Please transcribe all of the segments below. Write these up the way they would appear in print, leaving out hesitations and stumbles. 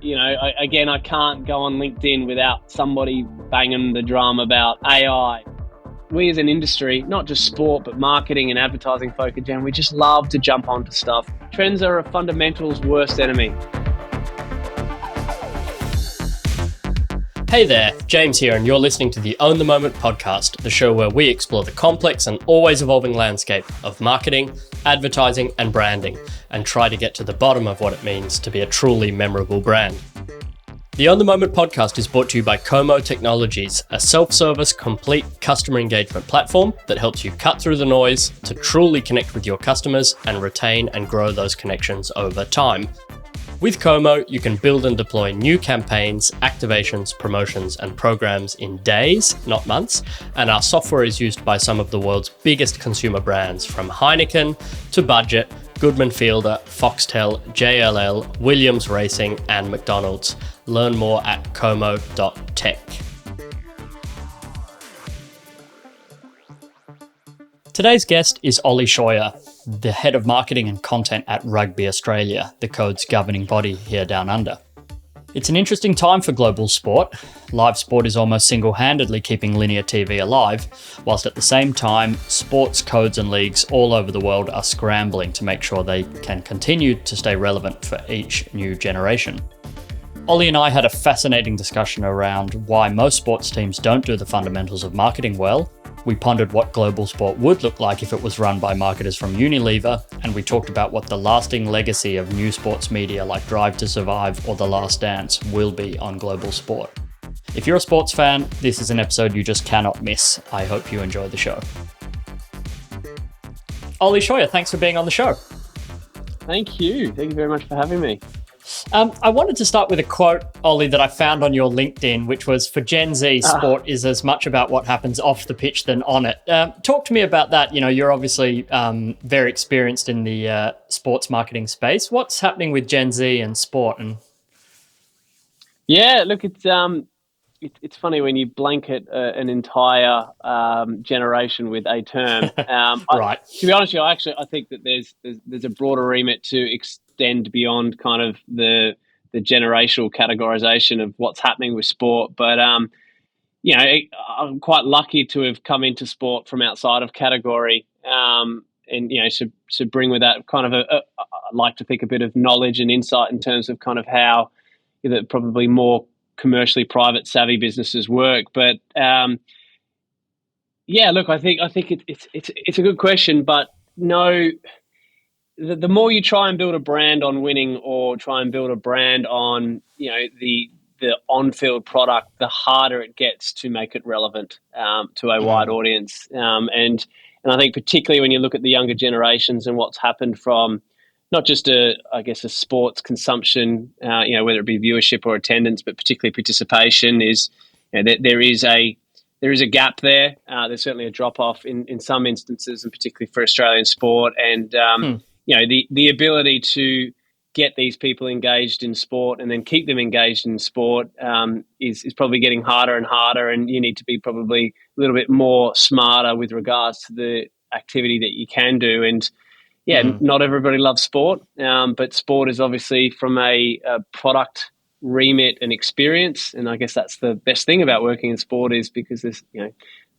I can't go on LinkedIn without somebody banging the drum about AI. We as an industry, not just sport, but marketing and advertising folk again, we just love to jump onto stuff. Trends are a fundamental's worst enemy. Hey there, James here, and you're listening to the Own the Moment podcast, the show where we explore the complex and always evolving landscape of marketing, advertising, and branding, and try to get to the bottom of what it means to be a truly memorable brand. The Own the Moment podcast is brought to you by Como Technologies, a self-service, complete customer engagement platform that helps you cut through the noise to truly connect with your customers and retain and grow those connections over time. With Como, you can build and deploy new campaigns, activations, promotions, and programs in days, not months, and our software is used by some of the world's biggest consumer brands, from Heineken to Budget, Goodman Fielder, Foxtel, JLL, Williams Racing, and McDonald's. Learn more at como.tech. Today's guest is Oli Shawyer, the head of marketing and content at Rugby Australia, the code's governing body here down under. It's an interesting time for global sport. Live sport is almost single-handedly keeping linear TV alive, whilst at the same time, sports codes and leagues all over the world are scrambling to make sure they can continue to stay relevant for each new generation. Oli and I had a fascinating discussion around why most sports teams don't do the fundamentals of marketing well. We pondered what global sport would look like if it was run by marketers from Unilever, and we talked about what the lasting legacy of new sports media like Drive to Survive or The Last Dance will be on global sport. If you're a sports fan, this is an episode you just cannot miss. I hope you enjoy the show. Oli Shawyer, thanks for being on the show. Thank you. Thank you very much for having me. I wanted to start with a quote, Oli, that I found on your LinkedIn, which was, "For Gen Z, sport is as much about what happens off the pitch than on it." Talk to me about that. You know, you're obviously very experienced in the sports marketing space. What's happening with Gen Z and sport? Yeah, look, it's funny when you blanket an entire generation with a term. Right. To be honest with you, I think that there's a broader remit to extend beyond kind of the generational categorization of what's happening with sport. But I'm quite lucky to have come into sport from outside of category, and to bring with that kind of I like to think a bit of knowledge and insight in terms of kind of how probably more commercially private savvy businesses work. But look, I think it's a good question, but no, the more you try and build a brand on winning or try and build a brand on the on-field product, the harder it gets to make it relevant to a wide audience. And I think particularly when you look at the younger generations and what's happened from not just a sports consumption, whether it be viewership or attendance, but particularly participation, is there is a gap there. There's certainly a drop off in some instances, and particularly for Australian sport. And the ability to get these people engaged in sport and then keep them engaged in sport is probably getting harder and harder. And you need to be probably a little bit more smarter with regards to the activity that you can do. And not everybody loves sport, but sport is obviously from a product remit and experience. And I guess that's the best thing about working in sport, is because there's,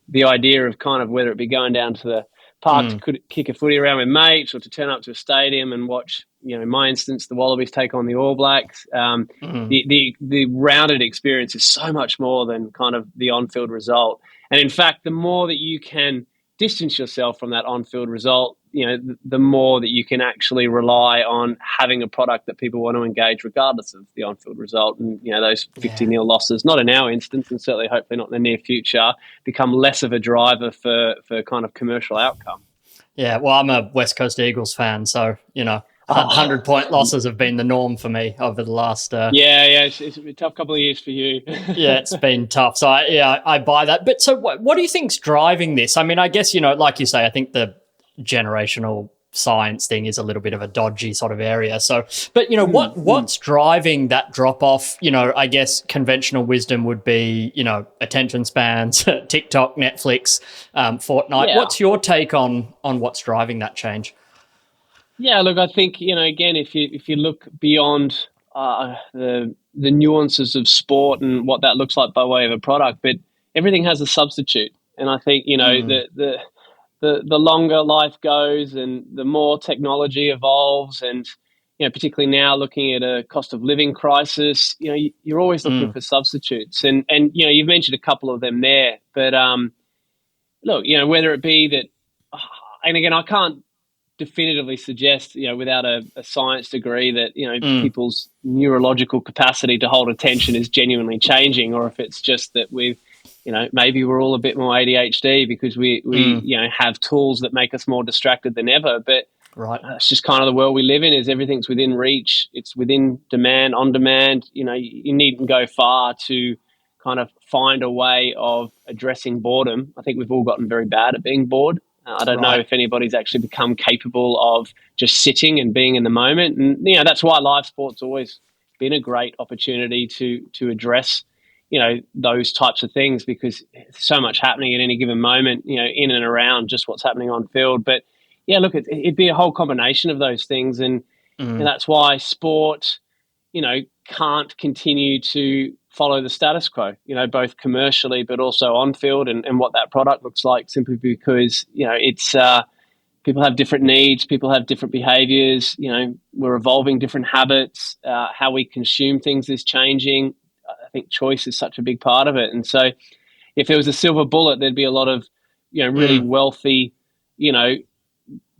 the idea of kind of whether it be going down to the park to kick a footy around with mates or to turn up to a stadium and watch, in my instance, the Wallabies take on the All Blacks. The rounded experience is so much more than kind of the on-field result. And in fact, the more that you can distance yourself from that on-field result, the more that you can actually rely on having a product that people want to engage regardless of the on-field result. And, those 50-0 losses, not in our instance, and certainly hopefully not in the near future, become less of a driver for kind of commercial outcome. Yeah, well, I'm a West Coast Eagles fan, so, 100-point losses have been the norm for me over the last... It's a tough couple of years for you. Yeah, it's been tough. So, I buy that. But so what do you think's driving this? I mean, I guess, like you say, I think the generational science thing is a little bit of a dodgy sort of area. So, but what's driving that drop off? I guess conventional wisdom would be, attention spans, TikTok, Netflix, Fortnite. Yeah. What's your take on what's driving that change? Yeah, look, I think, again, if you look beyond the the nuances of sport and what that looks like by way of a product, but everything has a substitute. And I think, the longer life goes and the more technology evolves, and particularly now looking at a cost of living crisis, you're always looking for substitutes. And you've mentioned a couple of them there, but look, whether it be that, and again, I can't definitively suggest, without a science degree, that people's neurological capacity to hold attention is genuinely changing, or if it's just that maybe we're all a bit more ADHD because we have tools that make us more distracted than ever. But right, it's just kind of the world we live in. Is everything's within reach. It's within demand, on demand. You needn't go far to kind of find a way of addressing boredom. I think we've all gotten very bad at being bored. I don't know if anybody's actually become capable of just sitting and being in the moment. And, that's why live sport's always been a great opportunity to address, those types of things, because there's so much happening at any given moment, in and around just what's happening on field. But, yeah, look, it'd be a whole combination of those things. And that's why sport, can't continue to follow the status quo, both commercially but also on field, and what that product looks like, simply because, it's people have different needs, people have different behaviors, we're evolving different habits, how we consume things is changing. I think choice is such a big part of it. And so if there was a silver bullet, there'd be a lot of, really wealthy,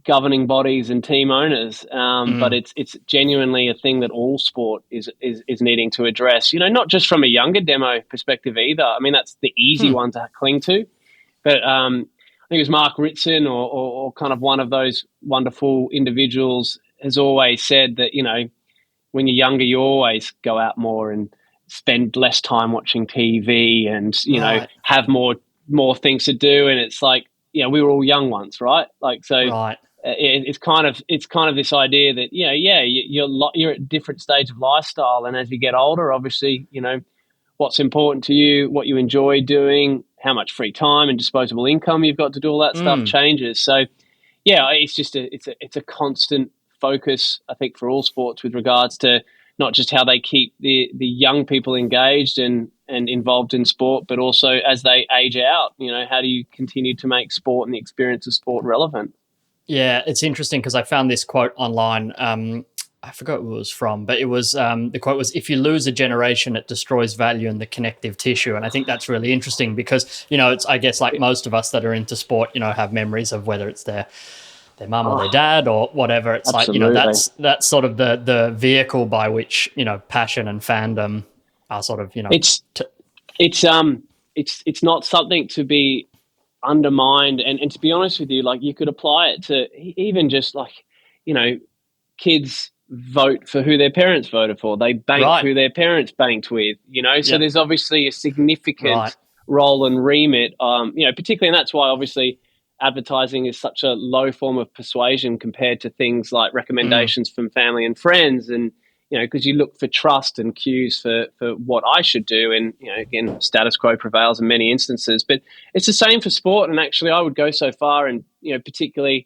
governing bodies and team owners, but it's genuinely a thing that all sport is needing to address. Not just from a younger demo perspective either. I mean, that's the easy one to cling to, but I think it was Mark Ritson or kind of one of those wonderful individuals has always said that when you're younger, you always go out more and spend less time watching TV, and have more things to do. And it's like, we were all young once, right? Like, so. Right. It's kind of this idea that you're at a different stage of lifestyle, and as you get older, obviously what's important to you, what you enjoy doing, how much free time and disposable income you've got to do, all that stuff changes. So it's just it's a constant focus, I think, for all sports with regards to not just how they keep the young people engaged and involved in sport, but also as they age out, how do you continue to make sport and the experience of sport relevant? Yeah, it's interesting because I found this quote online. I forgot who it was from, but it was the quote was, "If you lose a generation, it destroys value in the connective tissue." And I think that's really interesting because, it's, I guess, like most of us that are into sport, have memories of whether it's their mum or their dad or whatever. It's absolutely. like, that's sort of the vehicle by which, passion and fandom are sort of, it's not something to be undermined, and to be honest with you, like, you could apply it to even just like kids vote for who their parents voted for, they bank who their parents banked with, so there's obviously a significant role and remit, particularly, and that's why obviously advertising is such a low form of persuasion compared to things like recommendations from family and friends. And because you look for trust and cues for what I should do. And, again, status quo prevails in many instances. But it's the same for sport. And actually, I would go so far, and, particularly,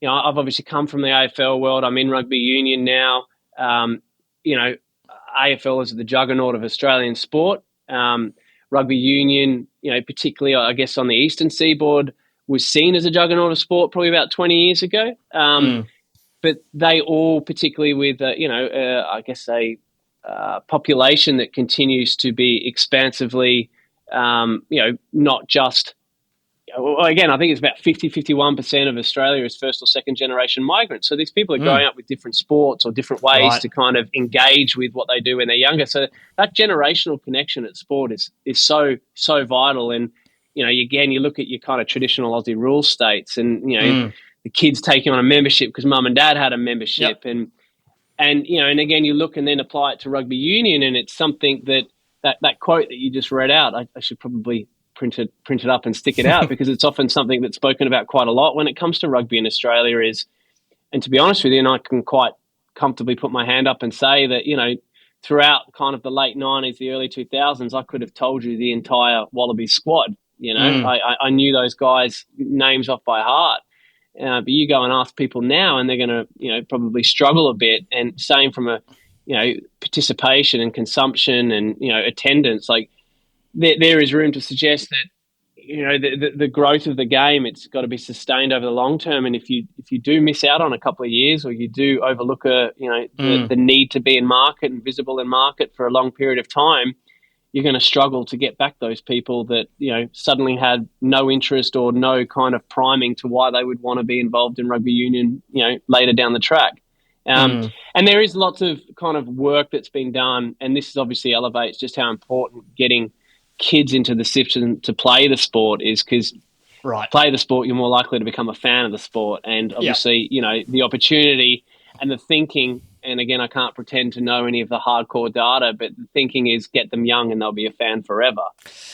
I've obviously come from the AFL world. I'm in rugby union now. AFL is the juggernaut of Australian sport. Rugby union, particularly, I guess, on the eastern seaboard, was seen as a juggernaut of sport probably about 20 years ago. But they all, particularly with, I guess, a population that continues to be expansively, not just, again, I think it's about 51% of Australia is first or second generation migrants. So these people are growing up with different sports or different ways to kind of engage with what they do when they're younger. So that generational connection at sport is so vital. And, again, you look at your kind of traditional Aussie rural states, and, the kids taking on a membership because mum and dad had a membership. And again, you look and then apply it to rugby union, and it's something that quote that you just read out, I should probably print it up and stick it out because it's often something that's spoken about quite a lot when it comes to rugby in Australia is, and to be honest with you, and I can quite comfortably put my hand up and say that, throughout kind of the late 90s, the early 2000s, I could have told you the entire Wallaby squad. I knew those guys' names off by heart. But you go and ask people now, and they're going to, probably struggle a bit. And same from a, participation and consumption and, attendance, like there is room to suggest that, the growth of the game, it's got to be sustained over the long term. And if you do miss out on a couple of years, or you do overlook the need to be in market and visible in market for a long period of time, you're going to struggle to get back those people that, suddenly had no interest or no kind of priming to why they would want to be involved in rugby union, later down the track. And there is lots of kind of work that's been done, and this is obviously elevates just how important getting kids into the system to play the sport is, because play the sport, you're more likely to become a fan of the sport. And obviously, the opportunity and the thinking, and again, I can't pretend to know any of the hardcore data, but the thinking is get them young and they'll be a fan forever.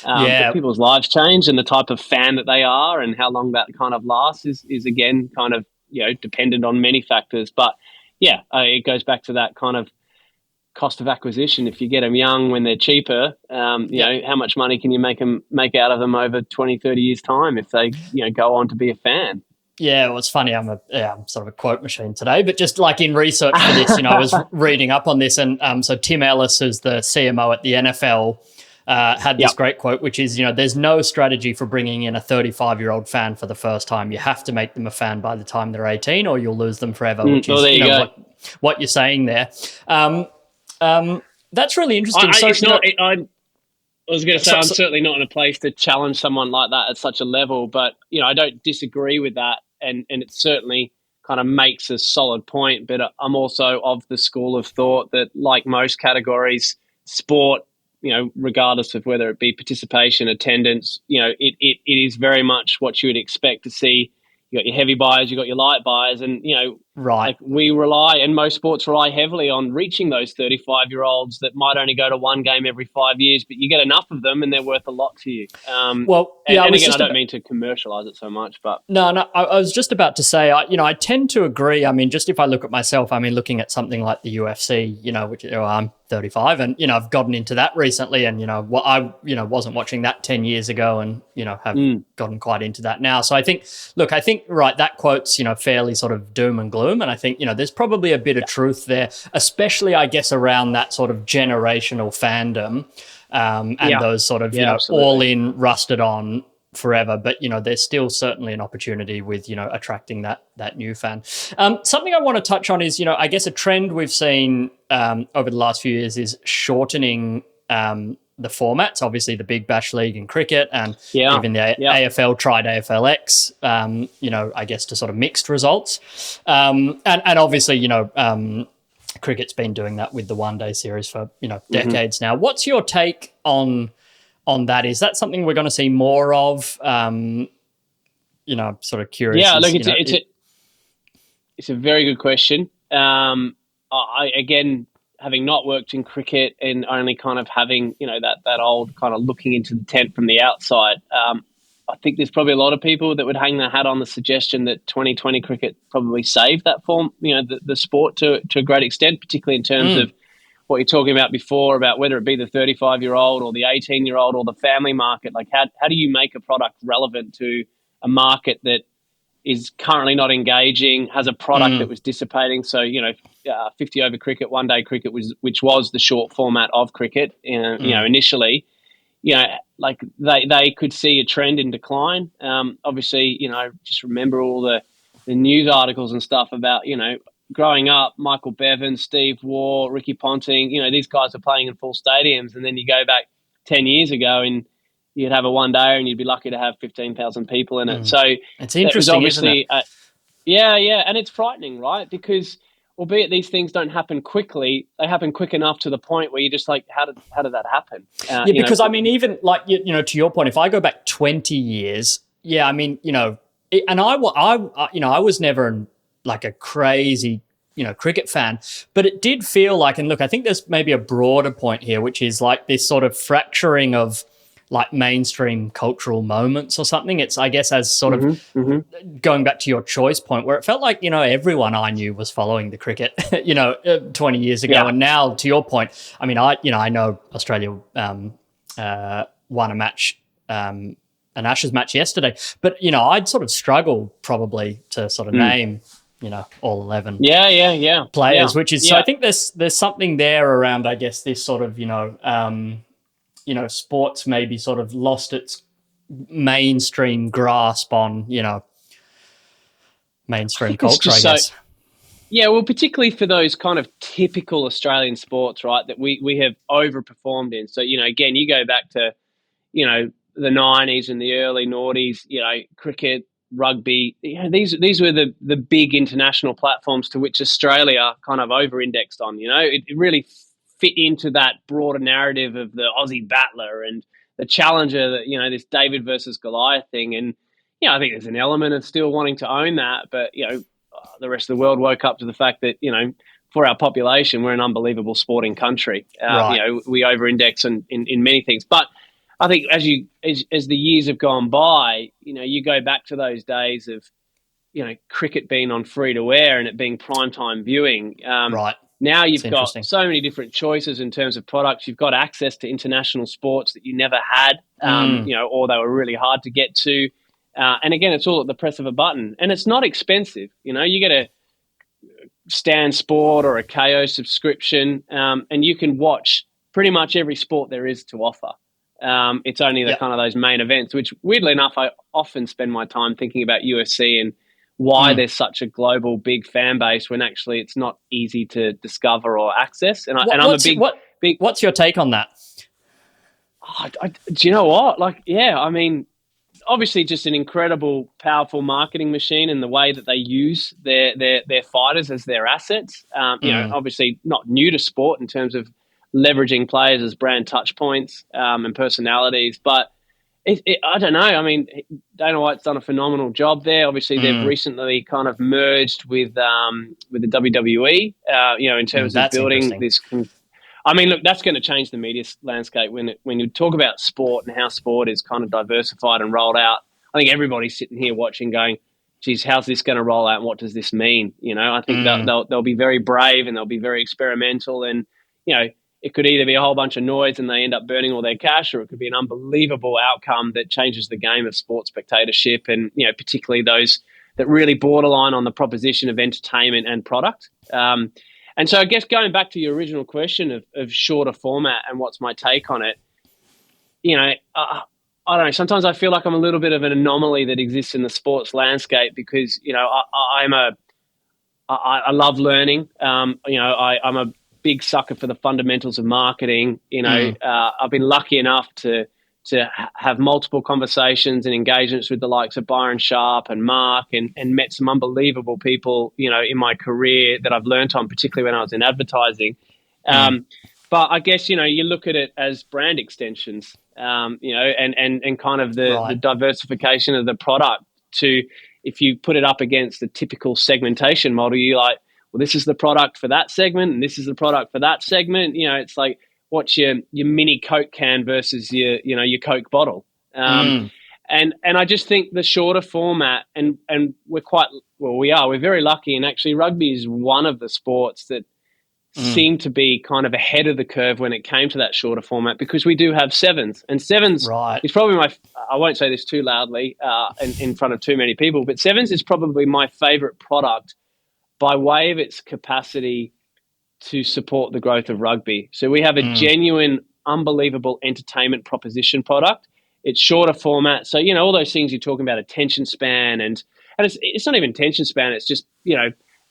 But people's lives change, and the type of fan that they are and how long that kind of lasts is again, kind of, dependent on many factors. But it goes back to that kind of cost of acquisition. If you get them young when they're cheaper, how much money can you make out of them over 20, 30 years time if they, go on to be a fan? Yeah, well, it's funny. I'm sort of a quote machine today, but just like in research for this, I was reading up on this, and so Tim Ellis, who's the CMO at the NFL, had this great quote, which is, there's no strategy for bringing in a 35-year-old fan for the first time. You have to make them a fan by the time they're 18, or you'll lose them forever. Which is what you're saying there. That's really interesting. I was going to say, I'm certainly not in a place to challenge someone like that at such a level, but, I don't disagree with that. And it certainly kind of makes a solid point. But I'm also of the school of thought that, like most categories, sport, regardless of whether it be participation, attendance, it is very much what you would expect to see. You got your heavy buyers, you got your light buyers, and like we rely, and most sports rely heavily on reaching those 35-year-olds that might only go to one game every 5 years, but you get enough of them and they're worth a lot to you. I don't mean to commercialize it so much, but no, I was just about to say, I tend to agree. I mean, just if I look at myself, looking at something like the UFC, which I'm 35, and I've gotten into that recently, and I wasn't watching that 10 years ago, and have gotten quite into that now. So I think that quote's fairly sort of doom and gloom, and I think there's probably a bit of truth there, especially I guess around that sort of generational fandom, and those sort of all in, rusted on forever. But there's still certainly an opportunity with attracting that new fan. Something I want to touch on is I guess a trend we've seen over the last few years is shortening the formats. Obviously the Big Bash League in cricket, and even the AFL tried AFLX, I guess to sort of mixed results, and obviously cricket's been doing that with the one-day series for decades now. What's your take on that? Is that something we're going to see more of? Sort of curious. Yeah, look, it's a very good question. I again, having not worked in cricket and only kind of having that old kind of looking into the tent from the outside, I think there's probably a lot of people that would hang their hat on the suggestion that 2020 cricket probably saved that form, the sport to a great extent, particularly in terms of what you're talking about before, about whether it be the 35-year-old or the 18-year-old or the family market. Like, how do you make a product relevant to a market that is currently not engaging, has a product that was dissipating? So, 50 over cricket, one-day cricket, which was the short format of cricket, initially, like they could see a trend in decline. Obviously, just remember all the news articles and stuff about, growing up, Michael Bevan, Steve Waugh, Ricky Ponting, these guys are playing in full stadiums. And then you go back 10 years ago and you'd have a one-day and you'd be lucky to have 15,000 people in it. So it's interesting, obviously, isn't it? And it's frightening, right? Because albeit these things don't happen quickly, they happen quick enough to the point where you're just like, how did that happen? Because even like, to your point, if I go back 20 years, and I was never like a crazy, cricket fan, but it did feel like, and look, I think there's maybe a broader point here, which is like this sort of fracturing of like mainstream cultural moments or something. It's, I guess, as sort of going back to your choice point, where it felt like, everyone I knew was following the cricket, 20 years ago. Yeah. And now, to your point, I mean, I know Australia won a match, an Ashes match yesterday, but, I'd sort of struggle probably to sort of name all 11 Yeah. players, which is, so I think there's something there around, I guess, this sort of, sports maybe sort of lost its mainstream grasp on, I mainstream think it's culture, just I so. guess. Yeah, well, particularly for those kind of typical Australian sports, right, that we have overperformed in. So, again, you go back to, the 90s and the early noughties, cricket, rugby. These were the big international platforms to which Australia kind of over-indexed on. It really fit into that broader narrative of the Aussie battler and the challenger, that this David versus Goliath thing. And I think there's an element of still wanting to own that, but the rest of the world woke up to the fact that for our population, we're an unbelievable sporting country. Right. We over-index in many things, but I think as the years have gone by, you go back to those days of cricket being on free to air and it being primetime viewing. Right. Now It's you've got interesting. so many different choices in terms of products. You've got access to international sports that you never had, or they were really hard to get to. And again, it's all at the press of a button, and it's not expensive. You get a Stan Sport or a KO subscription, and you can watch pretty much every sport there is to offer. It's only the Yep. kind of those main events, which weirdly enough, I often spend my time thinking about UFC and why there's such a global big fan base when actually it's not easy to discover or access. And I'm a big. What's your take on that? Do you know what? I mean, obviously just an incredible, powerful marketing machine in the way that they use their fighters as their assets. Obviously not new to sport in terms of leveraging players as brand touch points and personalities, but I don't know. I mean, Dana White's done a phenomenal job there. Obviously, they've recently kind of merged with the WWE. In terms of building this. I mean, look, that's going to change the media landscape when you talk about sport and how sport is kind of diversified and rolled out. I think everybody's sitting here watching, going, "Geez, how's this going to roll out? And what does this mean?" I think they'll be very brave and they'll be very experimental, and it could either be a whole bunch of noise and they end up burning all their cash, or it could be an unbelievable outcome that changes the game of sports spectatorship, and particularly those that really borderline on the proposition of entertainment and product. And so I guess going back to your original question of shorter format and what's my take on it, I don't know. Sometimes I feel like I'm a little bit of an anomaly that exists in the sports landscape because, I love learning. I'm a big sucker for the fundamentals of marketing. I've been lucky enough to have multiple conversations and engagements with the likes of Byron Sharp and Mark and met some unbelievable people, in my career that I've learnt on, particularly when I was in advertising. But I guess, you look at it as brand extensions, and kind of the diversification of the product to, if you put it up against the typical segmentation model, you're like, well, this is the product for that segment and this is the product for that segment. It's like, what's your mini Coke can versus your Coke bottle. And I just think the shorter format, and we're very lucky. And actually rugby is one of the sports that seem to be kind of ahead of the curve when it came to that shorter format, because we do have sevens, and sevens is probably I won't say this too loudly in front of too many people, but sevens is probably my favorite product by way of its capacity to support the growth of rugby. So we have a genuine, unbelievable entertainment proposition product. It's shorter format. So, all those things you're talking about, attention span, and it's not even attention span. It's just,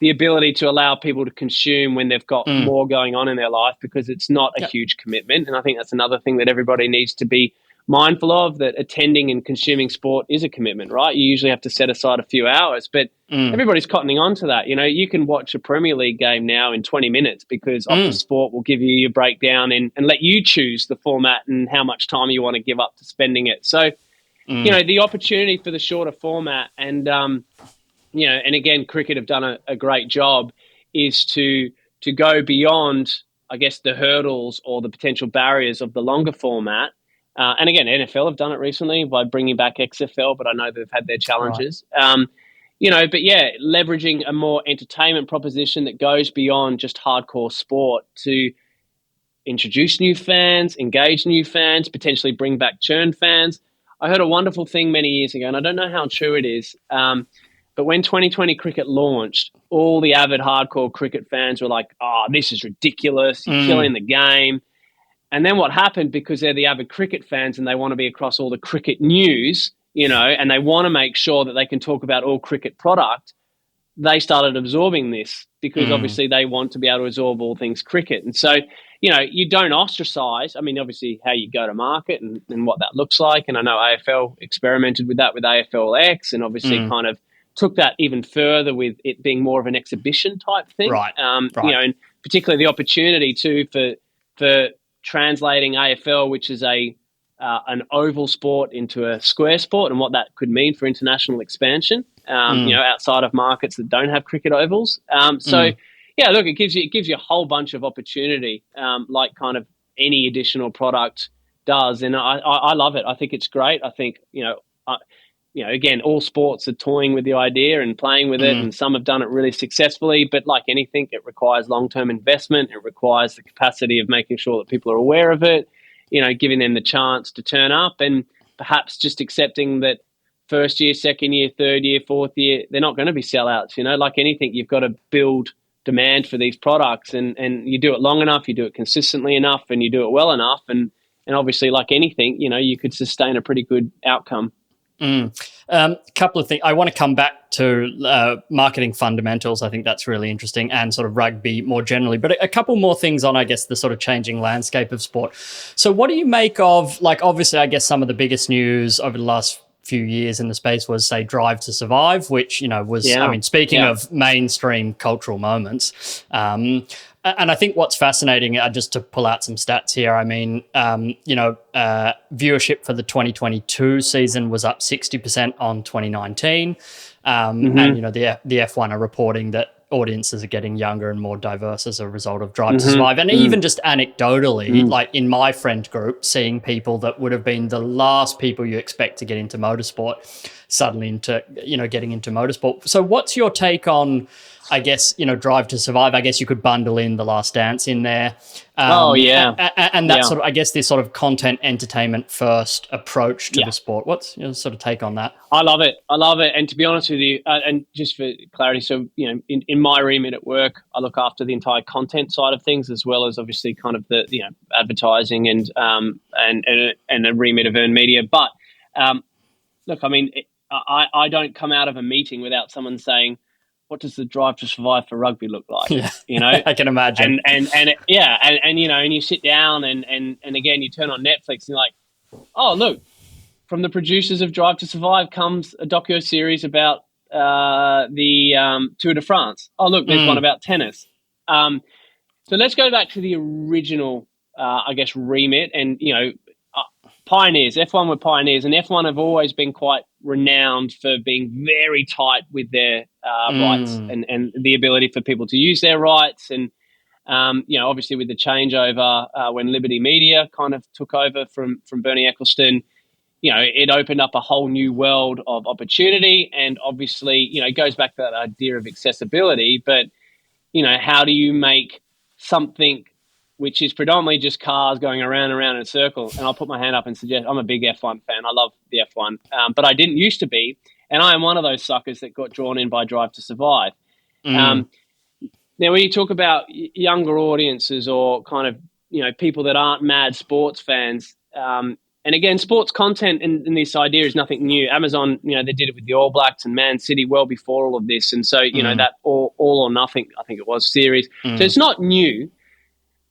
the ability to allow people to consume when they've got more going on in their life, because it's not a huge commitment. And I think that's another thing that everybody needs to be mindful of, that attending and consuming sport is a commitment, right? You usually have to set aside a few hours, but everybody's cottoning on to that. You can watch a Premier League game now in 20 minutes because Optus Sport will give you your breakdown and let you choose the format and how much time you want to give up to spending it. So, the opportunity for the shorter format and again, cricket have done a great job, is to go beyond, I guess, the hurdles or the potential barriers of the longer format. And again, NFL have done it recently by bringing back XFL, but I know they've had their challenges. Right. Leveraging a more entertainment proposition that goes beyond just hardcore sport to introduce new fans, engage new fans, potentially bring back churn fans. I heard a wonderful thing many years ago, and I don't know how true it is. But when 2020 cricket launched, all the avid hardcore cricket fans were like, oh, this is ridiculous. You're killing the game. And then what happened, because they're the avid cricket fans and they want to be across all the cricket news, and they want to make sure that they can talk about all cricket product, they started absorbing this because obviously they want to be able to absorb all things cricket. And so, you don't ostracize. I mean, obviously how you go to market and what that looks like. And I know AFL experimented with that with AFLX and obviously kind of took that even further with it being more of an exhibition type thing. Right. And particularly the opportunity too for translating AFL, which is an oval sport, into a square sport, and what that could mean for international expansion. Outside of markets that don't have cricket ovals. Look, it gives you a whole bunch of opportunity, like kind of any additional product does, and I love it. I think it's great. I think again, all sports are toying with the idea and playing with it, and some have done it really successfully. But like anything, it requires long-term investment. It requires the capacity of making sure that people are aware of it. Giving them the chance to turn up, and perhaps just accepting that first year, second year, third year, fourth year, they're not going to be sellouts. Like anything, you've got to build demand for these products, and you do it long enough, you do it consistently enough, and you do it well enough, and obviously, like anything, you could sustain a pretty good outcome. Couple of things. I want to come back to marketing fundamentals. I think that's really interesting, and sort of rugby more generally. But a couple more things on, I guess, the sort of changing landscape of sport. So what do you make of, like, obviously, I guess some of the biggest news over the last few years in the space was, say, Drive to Survive, which, was, I mean, speaking of mainstream cultural moments, and I think what's fascinating, just to pull out some stats here, I mean, viewership for the 2022 season was up 60% on 2019. And, the F1 are reporting that audiences are getting younger and more diverse as a result of Drive to Survive. And even just anecdotally, like in my friend group, seeing people that would have been the last people you expect to get into motorsport suddenly getting into motorsport. So what's your take on, I guess, Drive to Survive? I guess you could bundle in The Last Dance in there. And that sort of, I guess, this sort of content entertainment first approach to the sport. What's your sort of take on that? I love it. And to be honest with you, and just for clarity, so, in my remit at work, I look after the entire content side of things, as well as obviously kind of the, advertising and a remit of earned media. But look, I mean, I don't come out of a meeting without someone saying, what does the Drive to Survive for rugby look like? I can imagine. And you sit down and again, you turn on Netflix and you're like, oh, look, from the producers of Drive to Survive comes a docu-series about the Tour de France. Oh, look, there's one about tennis. So let's go back to the original, I guess, remit and, pioneers. F1 were pioneers, and F1 have always been quite renowned for being very tight with their rights and the ability for people to use their rights. And, obviously with the changeover when Liberty Media kind of took over from Bernie Ecclestone, it opened up a whole new world of opportunity. And obviously, it goes back to that idea of accessibility. But, how do you make something which is predominantly just cars going around and around in a circle? And I'll put my hand up and suggest I'm a big F1 fan. I love the F1, but I didn't used to be. And I am one of those suckers that got drawn in by Drive to Survive. Now, when you talk about younger audiences or kind of, people that aren't mad sports fans, and again, sports content and this idea is nothing new. Amazon, they did it with the All Blacks and Man City well before all of this. And so, that all or nothing, I think it was, series. So it's not new.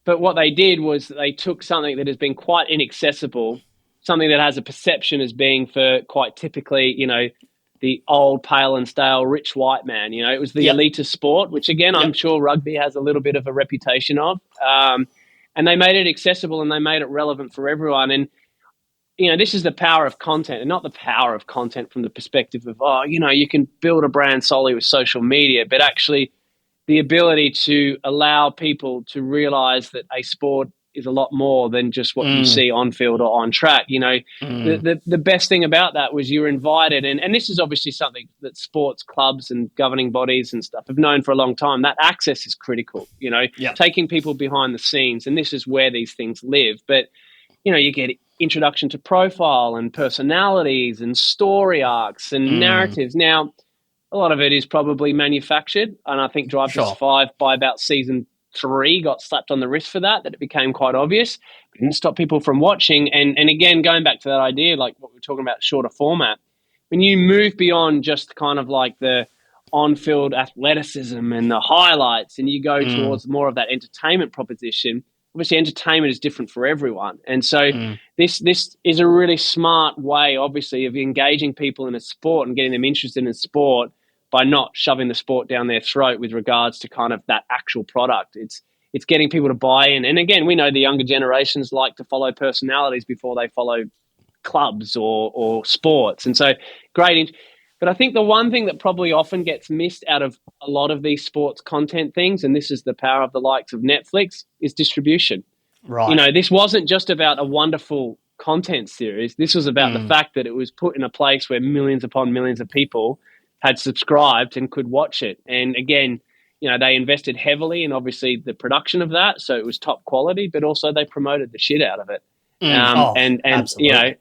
But what they did was they took something that has been quite inaccessible, something that has a perception as being for quite typically, the old, pale and stale, rich white man. It was the elitist sport, which again, I'm sure rugby has a little bit of a reputation of. And they made it accessible and they made it relevant for everyone. And, this is the power of content, and not the power of content from the perspective of, you can build a brand solely with social media, but actually the ability to allow people to realize that a sport is a lot more than just what you see on field or on track. The best thing about that was you're invited, and this is obviously something that sports clubs and governing bodies and stuff have known for a long time. That access is critical, taking people behind the scenes, and this is where these things live. But, you get introduction to profile and personalities and story arcs and narratives. Now, a lot of it is probably manufactured. And I think Drive to Sure. Survive by about season 3 got slapped on the wrist for that it became quite obvious. It didn't stop people from watching. And again, going back to that idea, like what we're talking about, shorter format, when you move beyond just kind of like the on-field athleticism and the highlights and you go towards more of that entertainment proposition, obviously entertainment is different for everyone. And so this is a really smart way, obviously, of engaging people in a sport and getting them interested in sport by not shoving the sport down their throat with regards to kind of that actual product. It's getting people to buy in. And again, we know the younger generations like to follow personalities before they follow clubs or sports. And so great. But I think the one thing that probably often gets missed out of a lot of these sports content things, and this is the power of the likes of Netflix, is distribution. Right. You know, this wasn't just about a wonderful content series. This was about the fact that it was put in a place where millions upon millions of people had subscribed and could watch it. And again, you know, they invested heavily in obviously the production of that, so it was top quality, but also they promoted the shit out of it. And absolutely. you know,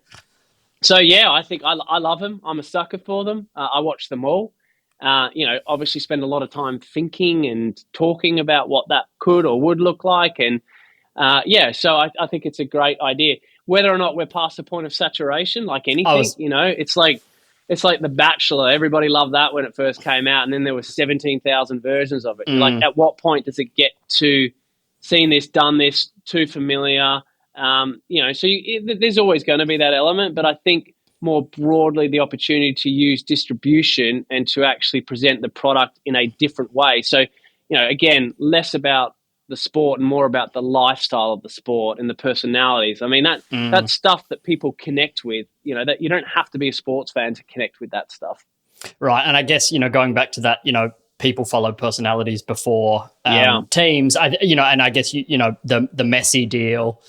so yeah, I think I love them. I'm a sucker for them. I watch them all. You know, obviously spend a lot of time thinking and talking about what that could or would look like. And so I think it's a great idea. Whether or not we're past the point of saturation, like anything, you know, it's like The Bachelor. Everybody loved that when it first came out, and then there were 17,000 versions of it. Like, at what point does it get to seen this, done this, too familiar? You know, so there's always going to be that element, but I think more broadly the opportunity to use distribution and to actually present the product in a different way. So, you know, again, less about the sport and more about the lifestyle of the sport and the personalities. I mean, that's stuff that people connect with, you know, that you don't have to be a sports fan to connect with that stuff. Right. And I guess, you know, going back to that, you know, people followed personalities before teams, you know, and I guess, you know, the Messi deal,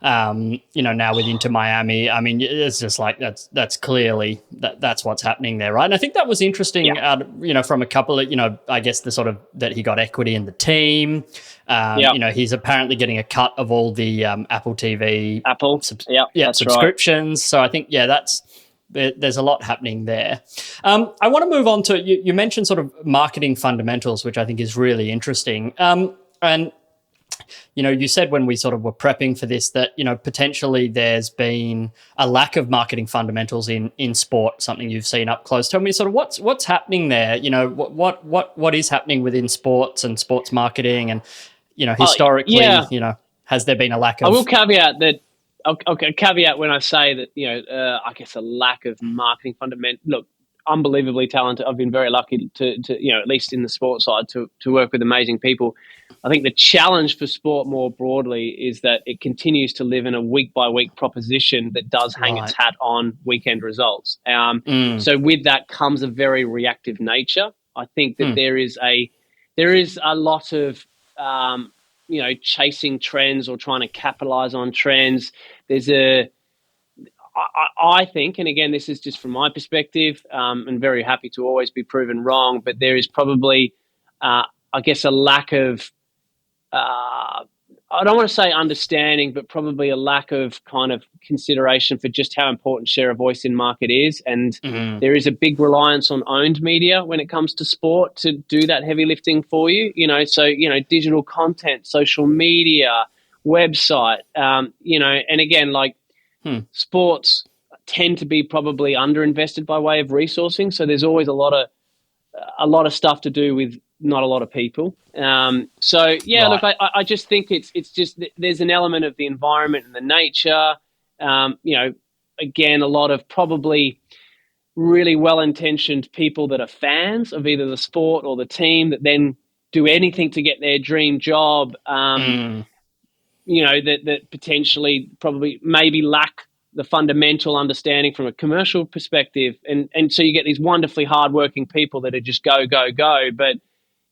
you know, now with Inter Miami, I mean, it's just like that's clearly that's what's happening there, right? And I think that was interesting, you know, from a couple of, you know, I guess the sort of that he got equity in the team. You know, he's apparently getting a cut of all the Apple TV subscriptions. Right. So I think, there's a lot happening there. I want to move on to, you mentioned sort of marketing fundamentals, which I think is really interesting. And you know, you said when we sort of were prepping for this that, you know, potentially there's been a lack of marketing fundamentals in sport, something you've seen up close. Tell me sort of what's happening there. You know, what is happening within sports and sports marketing, and, you know, historically, you know, has there been a lack of? I will caveat that. I'll caveat when I say that, you know, I guess a lack of marketing fundament. Look, unbelievably talented. I've been very lucky to you know, at least in the sports side, to work with amazing people. I think the challenge for sport more broadly is that it continues to live in a week-by-week proposition that does hang its hat on weekend results. So with that comes a very reactive nature. I think that there is a lot of you know, chasing trends or trying to capitalize on trends. I think, and again, this is just from my perspective, and very happy to always be proven wrong, but there is probably, I guess, a lack of, I don't want to say understanding, but probably a lack of kind of consideration for just how important share of voice in market is. And there is a big reliance on owned media when it comes to sport to do that heavy lifting for you. You know, so, you know, digital content, social media, website, you know, and again, like sports tend to be probably underinvested by way of resourcing. So there's always a lot of stuff to do with not a lot of people. Look, I just think it's just there's an element of the environment and the nature. You know, again, a lot of probably really well-intentioned people that are fans of either the sport or the team that then do anything to get their dream job. You know, that potentially probably maybe lack the fundamental understanding from a commercial perspective. And so you get these wonderfully hardworking people that are just go, go, go. But,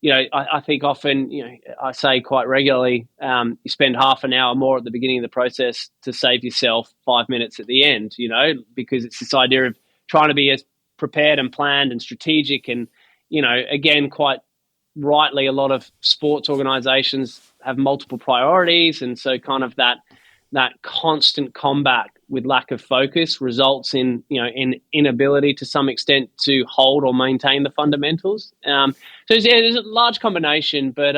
you know, I think often, you know, I say quite regularly, you spend half an hour more at the beginning of the process to save yourself 5 minutes at the end, you know, because it's this idea of trying to be as prepared and planned and strategic. And, you know, again, quite rightly, a lot of sports organizations have multiple priorities. And so kind of that that constant combat with lack of focus results in in inability to some extent to hold or maintain the fundamentals. So there's a large combination, but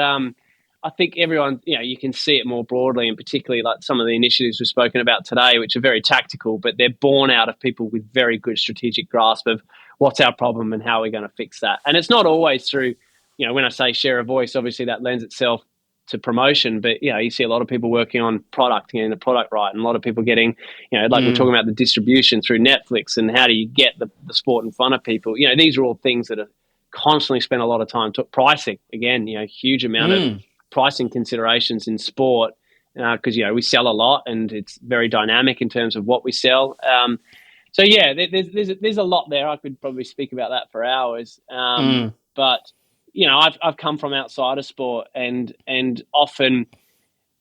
I think everyone, you can see it more broadly, and particularly like some of the initiatives we've spoken about today, which are very tactical, but they're born out of people with very good strategic grasp of what's our problem and how we're going to fix that. And it's not always through, when I say share a voice, obviously that lends itself to promotion, but you see a lot of people working on product, getting the product right, and a lot of people getting, like we're talking about the distribution through Netflix and how do you get the sport in front of people. These are all things that are constantly spent a lot of time pricing. Again, huge amount of pricing considerations in sport because we sell a lot and it's very dynamic in terms of what we sell. So yeah, there's a lot there. I could probably speak about that for hours. But I've come from outside of sport and often,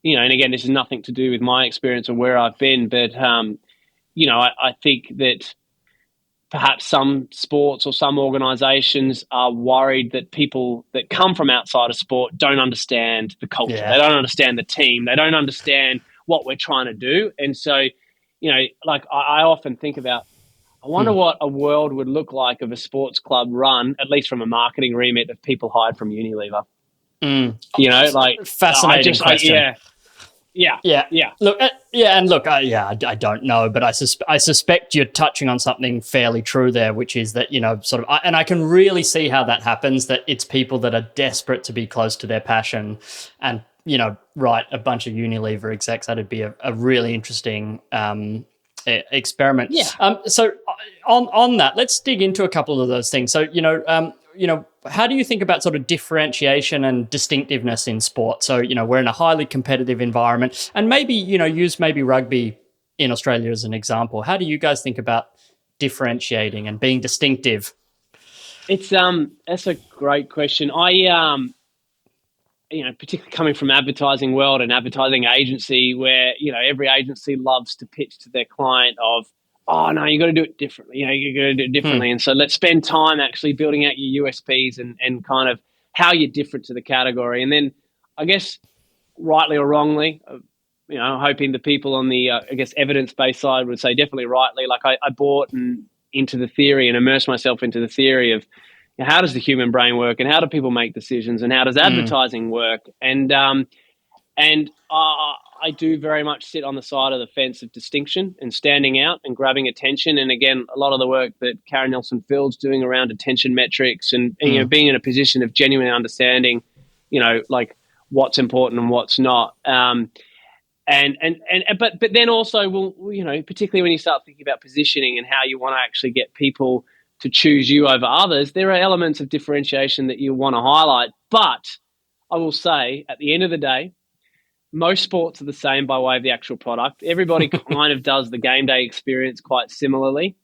and again, this is nothing to do with my experience or where I've been, but I think that perhaps some sports or some organizations are worried that people that come from outside of sport don't understand the culture. Yeah. They don't understand the team. They don't understand what we're trying to do. And so, like I often think about, I wonder what a world would look like of a sports club run, at least from a marketing remit, of people hired from Unilever. Like fascinating question. Yeah. Look, I don't know, but I suspect you're touching on something fairly true there, which is that sort of, and I can really see how that happens. That it's people that are desperate to be close to their passion, and write a bunch of Unilever execs. That'd be a really interesting experiment. Yeah. So on that, let's dig into a couple of those things. So how do you think about sort of differentiation and distinctiveness in sport? So, we're in a highly competitive environment, and maybe, use maybe rugby in Australia as an example. How do you guys think about differentiating and being distinctive? It's that's a great question. I particularly coming from advertising world and advertising agency where, every agency loves to pitch to their client of, oh, no, you got to do it differently. You got to do it differently. And so let's spend time actually building out your USPs and kind of how you're different to the category. And then I guess rightly or wrongly, hoping the people on the, evidence-based side would say definitely rightly, like I bought into the theory and immersed myself into the theory of how does the human brain work and how do people make decisions and how does advertising work? And I do very much sit on the side of the fence of distinction and standing out and grabbing attention. And again, a lot of the work that Karen Nelson-Field's doing around attention metrics and being in a position of genuine understanding, like what's important and what's not. But then also, particularly when you start thinking about positioning and how you want to actually get people to choose you over others, there are elements of differentiation that you want to highlight. But I will say, at the end of the day, most sports are the same by way of the actual product. Everybody kind of does the game day experience quite similarly.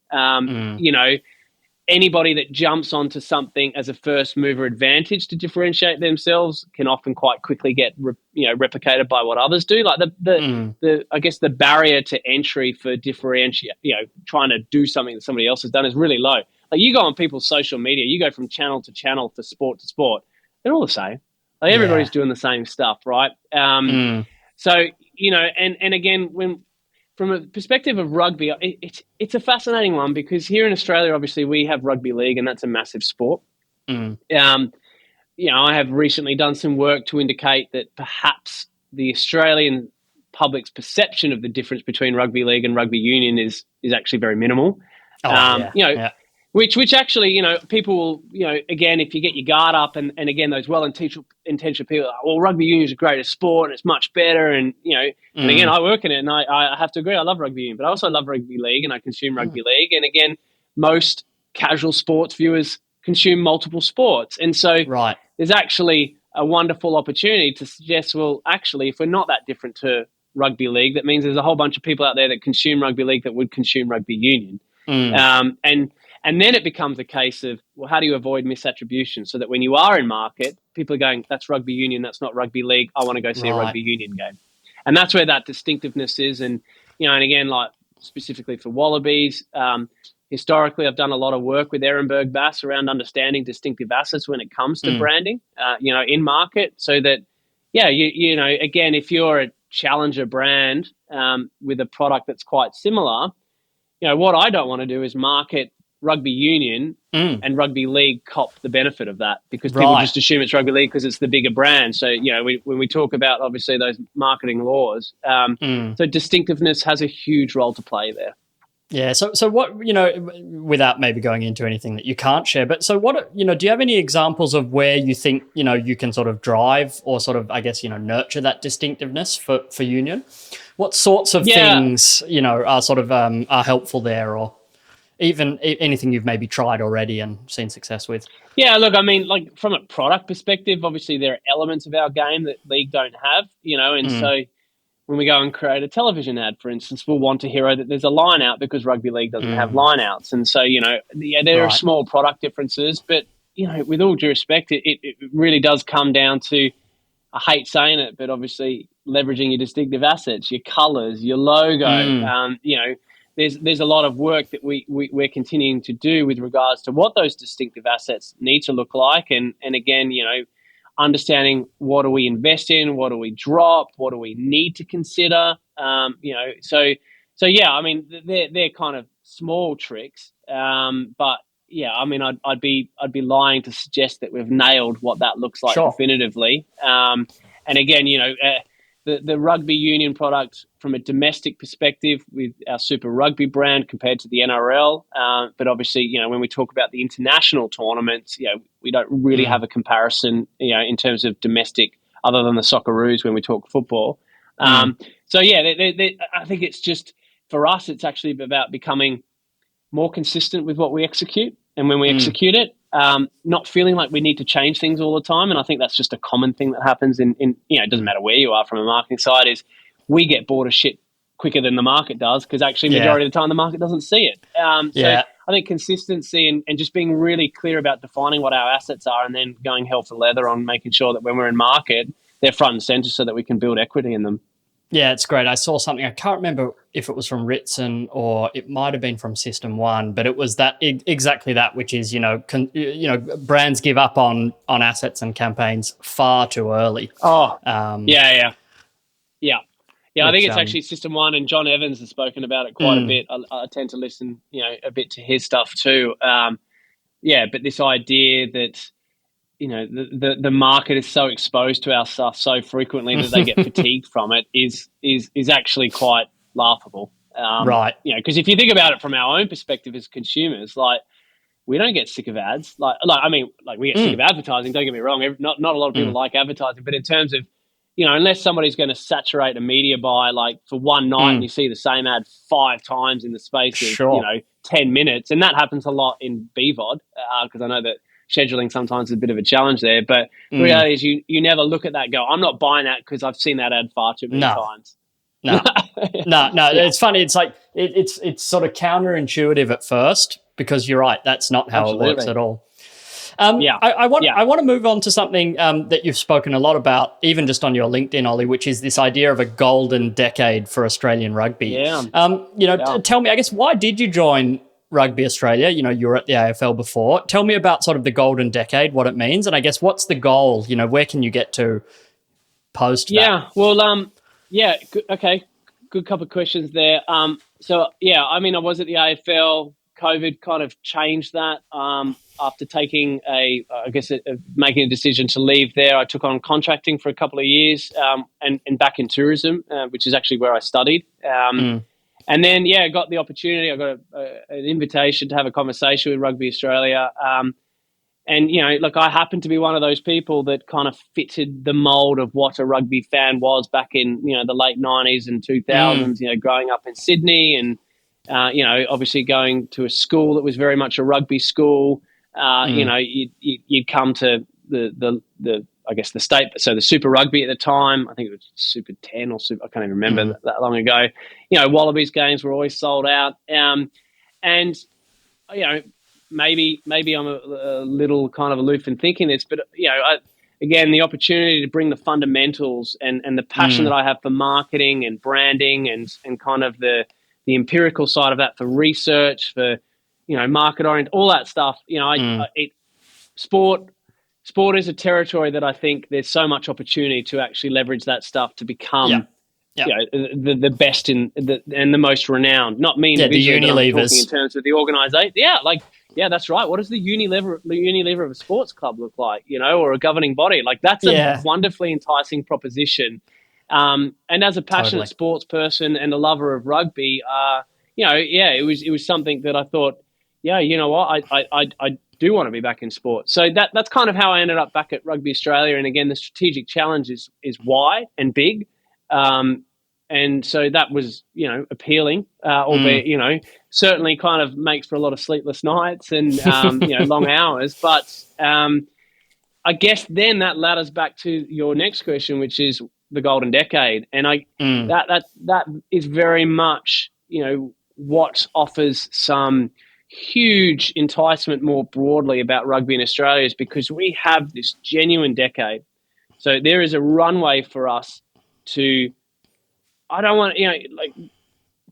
Anybody that jumps onto something as a first mover advantage to differentiate themselves can often quite quickly get replicated by what others do. Like the barrier to entry for differentiate, trying to do something that somebody else has done is really low. Like you go on people's social media, you go from channel to channel to sport, they're all the same. Like everybody's doing the same stuff, right? So, and again, when from a perspective of rugby, it's a fascinating one because here in Australia, obviously, we have rugby league, and that's a massive sport. I have recently done some work to indicate that perhaps the Australian public's perception of the difference between rugby league and rugby union is actually very minimal. Which actually, people will, again, if you get your guard up and again, those well-intentioned people are like, well, rugby union is a greater sport and it's much better. And, and again, I work in it and I have to agree, I love rugby union, but I also love rugby league and I consume rugby league. And again, most casual sports viewers consume multiple sports. And so there's actually a wonderful opportunity to suggest, well, actually, if we're not that different to rugby league, that means there's a whole bunch of people out there that consume rugby league that would consume rugby union. And then it becomes a case of, well, how do you avoid misattribution so that when you are in market, people are going, that's rugby union, that's not rugby league, I want to go see a rugby union game. And that's where that distinctiveness is. And, and again, like specifically for Wallabies, historically, I've done a lot of work with Ehrenberg Bass around understanding distinctive assets when it comes to branding, in market so that, again, if you're a challenger brand with a product that's quite similar, what I don't want to do is market rugby union and rugby league cop the benefit of that, because people just assume it's rugby league because it's the bigger brand. So, when we talk about obviously those marketing laws, so distinctiveness has a huge role to play there. Yeah. So what, without maybe going into anything that you can't share, but so what, do you have any examples of where you think, you can sort of drive or sort of, I guess, nurture that distinctiveness for Union? What sorts of things, are sort of, are helpful there, or even anything you've maybe tried already and seen success with? Yeah, look, I mean, like from a product perspective, obviously there are elements of our game that league don't have, and so when we go and create a television ad, for instance, we'll want to hero that there's a line out because rugby league doesn't have line outs. And so, there are small product differences, but, with all due respect, it really does come down to, I hate saying it, but obviously leveraging your distinctive assets, your colors, your logo. There's a lot of work that we're continuing to do with regards to what those distinctive assets need to look like. And again, understanding what do we invest in, what do we drop, what do we need to consider. So yeah, I mean, they're kind of small tricks, but yeah, I mean, I'd be lying to suggest that we've nailed what that looks like definitively. And again, the rugby union product from a domestic perspective with our Super Rugby brand compared to the NRL. But obviously, when we talk about the international tournaments, we don't really have a comparison, in terms of domestic, other than the Socceroos when we talk football. So yeah, I think it's just, for us, it's actually about becoming more consistent with what we execute. And when we execute it, not feeling like we need to change things all the time. And I think that's just a common thing that happens in it doesn't matter where you are from a marketing side, is we get bored of shit quicker than the market does, because actually majority of the time the market doesn't see it. So I think consistency and just being really clear about defining what our assets are, and then going hell for leather on making sure that when we're in market, they're front and center so that we can build equity in them. Yeah, it's great. I saw something, I can't remember if it was from Ritson or it might have been from System 1, but it was that exactly that, which is, brands give up on assets and campaigns far too early. Yeah. I think it's actually System 1, and John Evans has spoken about it quite a bit. I tend to listen, a bit to his stuff too. But this idea that, the market is so exposed to our stuff so frequently that they get fatigued from it is actually quite laughable. Because if you think about it from our own perspective as consumers, like, we don't get sick of ads. We get sick of advertising. Don't get me wrong. Not a lot of people like advertising, but in terms of, unless somebody's going to saturate a media buy, like for one night, and you see the same ad 5 times in the space of 10 minutes, and that happens a lot in BVOD, because I know that scheduling sometimes is a bit of a challenge there. But the reality is, you never look at that and go, I'm not buying that because I've seen that ad far too many times. No. It's funny. It's like it's sort of counterintuitive at first, because you're right. That's not how it works at all. I want to move on to something that you've spoken a lot about, even just on your LinkedIn, Oli, which is this idea of a golden decade for Australian rugby. Tell me, I guess, why did you join Rugby Australia? You were at the AFL before. Tell me about sort of the golden decade, what it means, and I guess what's the goal? Where can you get to post that? Okay, good couple of questions there. I was at the AFL. COVID kind of changed that. After taking making a decision to leave there, I took on contracting for a couple of years, and back in tourism, which is actually where I studied. And then, got the opportunity. I got an invitation to have a conversation with Rugby Australia. I happen to be one of those people that kind of fitted the mold of what a rugby fan was back in, the late 90s and 2000s, growing up in Sydney and, obviously going to a school that was very much a rugby school. You'd come to the state, so the Super Rugby at the time, I think it was Super 10 or Super, I can't even remember that long ago. Wallabies games were always sold out. Maybe I'm a little kind of aloof in thinking this, but again, the opportunity to bring the fundamentals and the passion that I have for marketing and branding and kind of the empirical side of that, for research, for market orient, all that stuff. Sport is a territory that I think there's so much opportunity to actually leverage that stuff to become Yeah. the best and the most renowned. Not me individually, the but I'm talking Unilevers. in terms of the organisation. Yeah, that's right. What does the Unilever of a sports club look like? Or a governing body? Like that's a Yeah, wonderfully enticing proposition. And as a passionate totally. sports person and a lover of rugby, it was something that I thought, yeah, you know what, I do want to be back in sport. So that's kind of how I ended up back at Rugby Australia. And again, the strategic challenge is wide and big. And so that was, appealing, albeit, certainly kind of makes for a lot of sleepless nights and, long hours. But I guess then that led us back to your next question, which is the golden decade. And that is very much, what offers some huge enticement more broadly about rugby in Australia, is because we have this genuine decade. So there is a runway for us to, I don't want,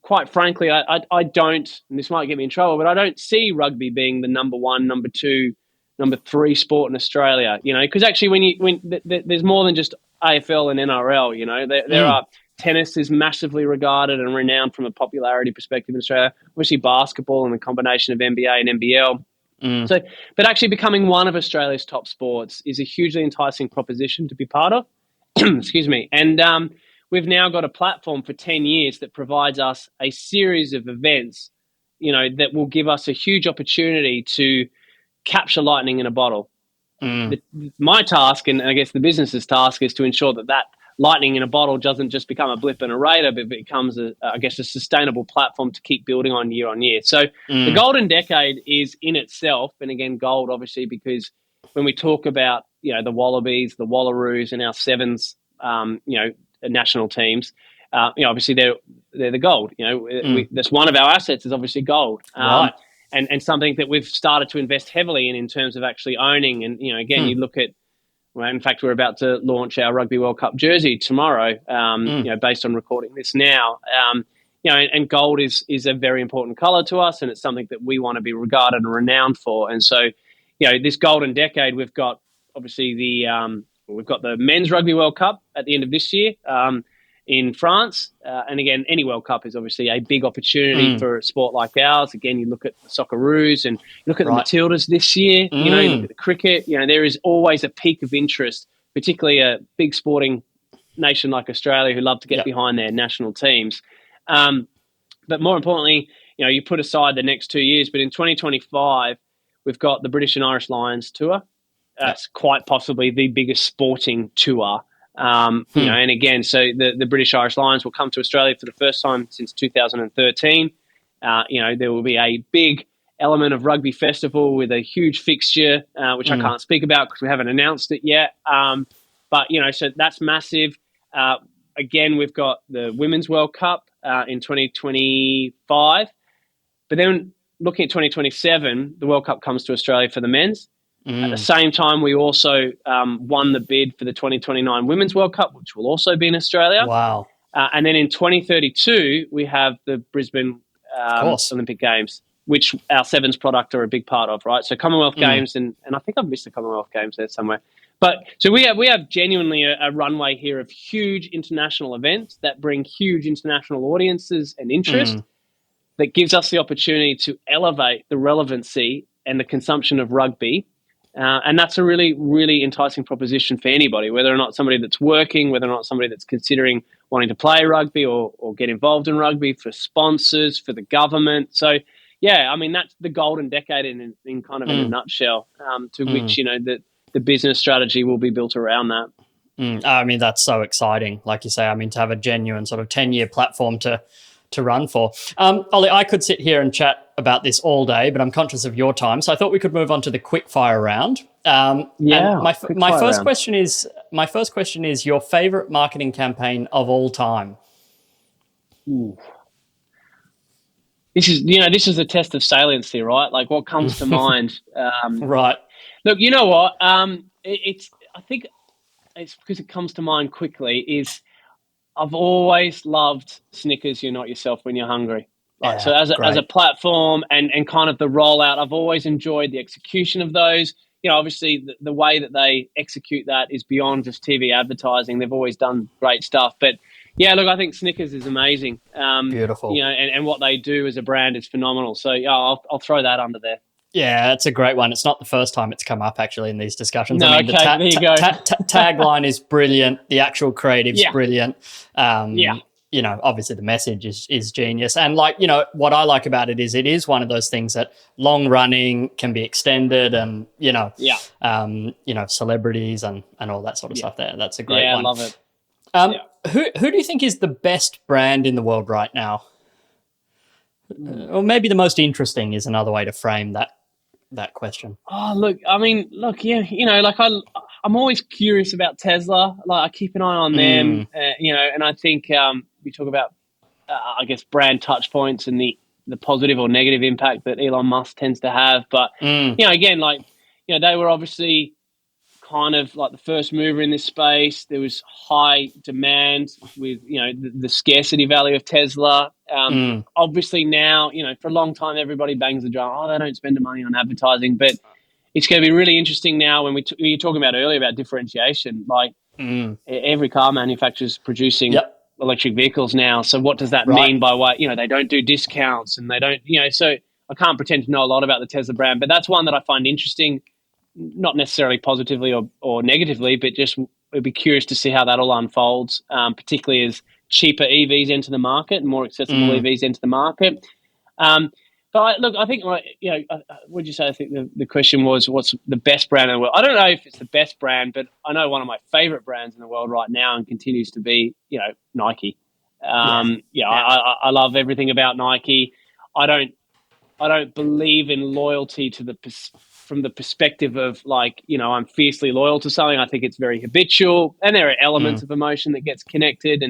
quite frankly, I don't, and this might get me in trouble, but I don't see rugby being the number one, number two, number three sport in Australia, because actually there's more than just AFL and NRL, there are, tennis is massively regarded and renowned from a popularity perspective in Australia, obviously basketball and the combination of NBA and NBL. So, but actually becoming one of Australia's top sports is a hugely enticing proposition to be part of. Excuse me. And we've now got a platform for 10 years that provides us a series of events, that will give us a huge opportunity to capture lightning in a bottle. My task, and I guess the business's task, is to ensure that lightning in a bottle doesn't just become a blip and a radar, but becomes a sustainable platform to keep building on year. So the golden decade is in itself, and again, gold obviously, because when we talk about, the Wallabies, the Wallaroos, and our Sevens, national teams, obviously they're the gold. That's one of our assets, is obviously gold. Right. And something that we've started to invest heavily in terms of actually owning. And, again, you look at, well, in fact, we're about to launch our Rugby World Cup jersey tomorrow, based on recording this now. And gold is a very important colour to us, and it's something that we want to be regarded and renowned for. And so, this golden decade, we've got obviously we've got the Men's Rugby World Cup at the end of this year in France. And again, any World Cup is obviously a big opportunity for a sport like ours. Again, you look at the Socceroos and you look at the Matildas this year, you look at the cricket, there is always a peak of interest, particularly a big sporting nation like Australia who love to get behind their national teams. But more importantly, you put aside the next 2 years, but in 2025, we've got the British and Irish Lions tour. That's quite possibly the biggest sporting tour. And again, so the British Irish Lions will come to Australia for the first time since 2013. There will be a big element of rugby festival with a huge fixture, which I can't speak about because we haven't announced it yet. But so that's massive. Again, we've got the Women's World Cup in 2025. But then looking at 2027, the World Cup comes to Australia for the men's. At the same time, we also won the bid for the 2029 Women's World Cup, which will also be in Australia. Wow. And then in 2032, we have the Brisbane Olympic Games, which our Sevens product are a big part of, right? So Commonwealth Games, and I think I've missed the Commonwealth Games there somewhere. But so we have genuinely a runway here of huge international events that bring huge international audiences and interest that gives us the opportunity to elevate the relevancy and the consumption of rugby. And that's a really, really enticing proposition for anybody, whether or not somebody that's working, whether or not somebody that's considering wanting to play rugby or get involved in rugby, for sponsors, for the government. So, yeah, I mean, that's the golden decade in kind of in a nutshell, to which, the business strategy will be built around that. I mean, that's so exciting. Like you say, I mean, to have a genuine sort of 10-year platform to run for. Oli, I could sit here and chat about this all day, but I'm conscious of your time, so I thought we could move on to the quick fire round. My first question is your favorite marketing campaign of all time. Ooh. This is a test of saliency, right? Like what comes to mind. Right. Look, you know what? I think it's because it comes to mind quickly. Is I've always loved Snickers, You're Not Yourself When You're Hungry. Right. So as a platform and kind of the rollout, I've always enjoyed the execution of those. Obviously the way that they execute that is beyond just TV advertising. They've always done great stuff. But, Yeah, look, I think Snickers is amazing. Beautiful. And what they do as a brand is phenomenal. So yeah, I'll throw that under there. Yeah, it's a great one. It's not the first time it's come up actually in these discussions. No, I mean, the okay, there you go. tagline is brilliant. The actual creative's Yeah, brilliant. yeah, Obviously the message is genius. And what I like about it is one of those things that long running can be extended, and yeah, celebrities and all that sort of yeah, stuff there. That's a great yeah. I one. love it. Um, Yeah. who do you think is the best brand in the world right now? Or maybe the most interesting is another way to frame that question. Oh, look, I mean, look, yeah, like I'm always curious about Tesla. Like I keep an eye on them, Mm, and I think we talk about, I guess, brand touch points and the positive or negative impact that Elon Musk tends to have. But mm, again, like they were obviously kind of like the first mover in this space. There was high demand with the scarcity value of Tesla. mm. Obviously now, for a long time everybody bangs the drum. Oh, they don't spend the money on advertising, but it's going to be really interesting now when you were talking about earlier about differentiation. Like every car manufacturer is producing Yep. electric vehicles now. So what does that Right. mean by what they don't do discounts and they don't so I can't pretend to know a lot about the Tesla brand, but that's one that I find interesting, not necessarily positively or negatively, but just would be curious to see how that all unfolds, particularly as cheaper EVs enter the market and more accessible Mm. EVs enter the market. Look, I think, would you say? I think the question was, what's the best brand in the world? I don't know if it's the best brand, but I know one of my favorite brands in the world right now and continues to be, Nike. Yeah. I love everything about Nike. I don't believe in loyalty from the perspective of I'm fiercely loyal to something. I think it's very habitual, and there are elements Mm. of emotion that gets connected.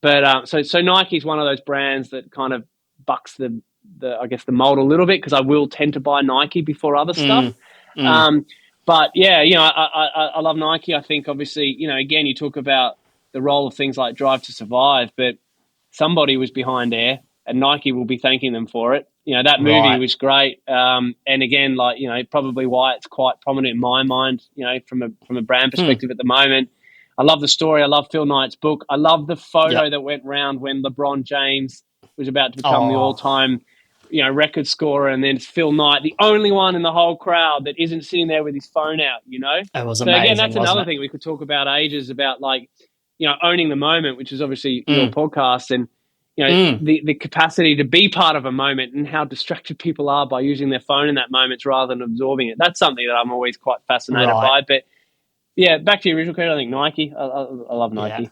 So Nike's one of those brands that kind of bucks the I guess the mold a little bit, because I will tend to buy Nike before other stuff. Mm. Mm. Um, but yeah, I love Nike. I think obviously, again, you talk about the role of things like Drive to Survive, but somebody was behind there, and Nike will be thanking them for it. That movie Right. was great. And again, probably why it's quite prominent in my mind, from a brand Mm. perspective at the moment. I love the story. I love Phil Knight's book. I love the photo Yep. that went round when LeBron James was about to become the Oh, all-time, record scorer, and then it's Phil Knight, the only one in the whole crowd that isn't sitting there with his phone out. it was So again, amazing, that's wasn't another it? thing we could talk about ages about, owning the moment, which is obviously your Mm. podcast, and Mm. the capacity to be part of a moment and how distracted people are by using their phone in that moment rather than absorbing it. That's something that I'm always quite fascinated Right. by. But yeah, back to your original question, I think Nike. I love Yeah. Nike.